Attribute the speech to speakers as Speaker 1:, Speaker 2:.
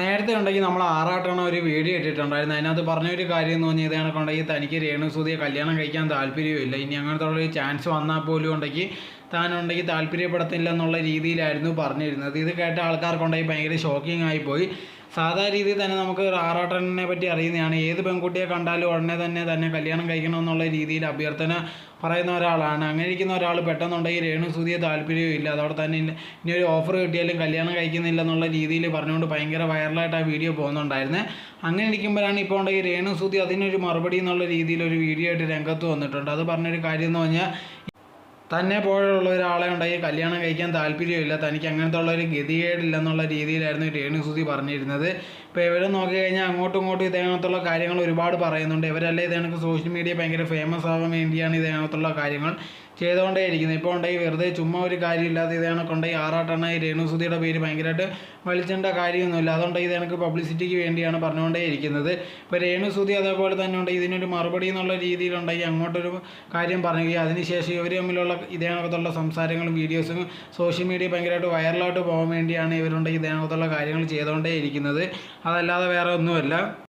Speaker 1: നേരത്തെ ഉണ്ടെങ്കിൽ നമ്മൾ ആറാട്ടണ ഒരു വീഡിയോ ഇട്ടിട്ടുണ്ടായിരുന്നു. അതിനകത്ത് പറഞ്ഞൊരു കാര്യം എന്ന് പറഞ്ഞാൽ ഇതാണ് ഉണ്ടെങ്കിൽ തനിക്ക് രേണുസുതിയെ കല്യാണം കഴിക്കാൻ താല്പര്യമില്ല, ഇനി അങ്ങനത്തെ ഉള്ളൊരു ചാൻസ് വന്നാൽ പോലും ഉണ്ടെങ്കിൽ താനുണ്ടെങ്കിൽ താല്പര്യപ്പെടത്തില്ല എന്നുള്ള രീതിയിലായിരുന്നു പറഞ്ഞിരുന്നത്. ഇത് കേട്ട ആൾക്കാർക്കുണ്ടെങ്കിൽ ഭയങ്കര ഷോക്കിംഗ് ആയിപ്പോയി. സാധാരണ രീതിയിൽ തന്നെ നമുക്ക് ആറാട്ടനെ പറ്റി അറിയുന്നതാണ്. ഏത് പെൺകുട്ടിയെ കണ്ടാലും ഉടനെ തന്നെ കല്യാണം കഴിക്കണമെന്നുള്ള രീതിയിൽ അഭ്യർത്ഥന പറയുന്ന ഒരാളാണ്. അങ്ങനെ ഇരിക്കുന്ന ഒരാൾ പെട്ടെന്നുണ്ടെങ്കിൽ രേണുസുതിയെ താല്പര്യമില്ല, അതോടെ തന്നെ ഇനി ഒരു ഓഫർ കിട്ടിയാലും കല്യാണം കഴിക്കുന്നില്ല എന്നുള്ള രീതിയിൽ പറഞ്ഞുകൊണ്ട് ഭയങ്കര വൈറലായിട്ട് ആ വീഡിയോ പോകുന്നുണ്ടായിരുന്നേ. അങ്ങനെ ഇരിക്കുമ്പോഴാണ് ഇപ്പോൾ ഉണ്ടെങ്കിൽ രേണുസുതി അതിനൊരു മറുപടി എന്നുള്ള രീതിയിൽ ഒരു വീഡിയോ ആയിട്ട് രംഗത്ത് വന്നിട്ടുണ്ട്. അത് പറഞ്ഞൊരു കാര്യം എന്ന് പറഞ്ഞാൽ തന്നെ പോലുള്ള ഒരാളെ ഉണ്ടെങ്കിൽ കല്യാണം കഴിക്കാൻ താല്പര്യമില്ല, തനിക്ക് അങ്ങനത്തെ ഉള്ളൊരു ഗതികേടില്ലെന്നുള്ള രീതിയിലായിരുന്നു രേണുസുതി പറഞ്ഞിരുന്നത്. ഇപ്പോൾ ഇവരെ നോക്കി കഴിഞ്ഞാൽ അങ്ങോട്ടും ഇങ്ങോട്ടും ഇതേകണത്തുള്ള കാര്യങ്ങൾ ഒരുപാട് പറയുന്നുണ്ട്. ഇവരല്ലേ ഇതേകണക്ക് സോഷ്യൽ മീഡിയ ഭയങ്കര ഫേമസ് ആവാൻ വേണ്ടിയാണ് ഇതേകണത്തുള്ള കാര്യങ്ങൾ ചെയ്തുകൊണ്ടേ ഇരിക്കുന്നത്. ഇപ്പോൾ ഉണ്ടെങ്കിൽ വെറുതെ ചുമ്മാ ഒരു കാര്യമില്ലാതെ ഇതേകണക്കുണ്ടെങ്കിൽ ആറാട്ടണ രേണുസുതിയുടെ പേര് ഭയങ്കരമായിട്ട് വലിച്ചേണ്ട കാര്യമൊന്നുമില്ല. അതുകൊണ്ടെങ്കിൽ ഇതേകണക്ക് പബ്ലിസിറ്റിക്ക് വേണ്ടിയാണ് പറഞ്ഞുകൊണ്ടേ ഇരിക്കുന്നത്. ഇപ്പോൾ രേണുസുതി അതേപോലെ തന്നെ ഉണ്ടെങ്കിൽ ഇതിനൊരു മറുപടി എന്നുള്ള രീതിയിലുണ്ടെങ്കിൽ അങ്ങോട്ടൊരു കാര്യം പറയുകയും അതിനുശേഷം ഇവർ തമ്മിലുള്ള ഇതേകണക്കത്തുള്ള സംസാരങ്ങളും വീഡിയോസും സോഷ്യൽ മീഡിയ ഭയങ്കരമായിട്ട് വൈറലായിട്ട് പോകാൻ വേണ്ടിയാണ് ഇവരുണ്ടെങ്കിൽ ഇതേകണക്കത്തുള്ള കാര്യങ്ങൾ ചെയ്തുകൊണ്ടേ ഇരിക്കുന്നത്. അതല്ലാതെ വേറെ ഒന്നുമല്ല.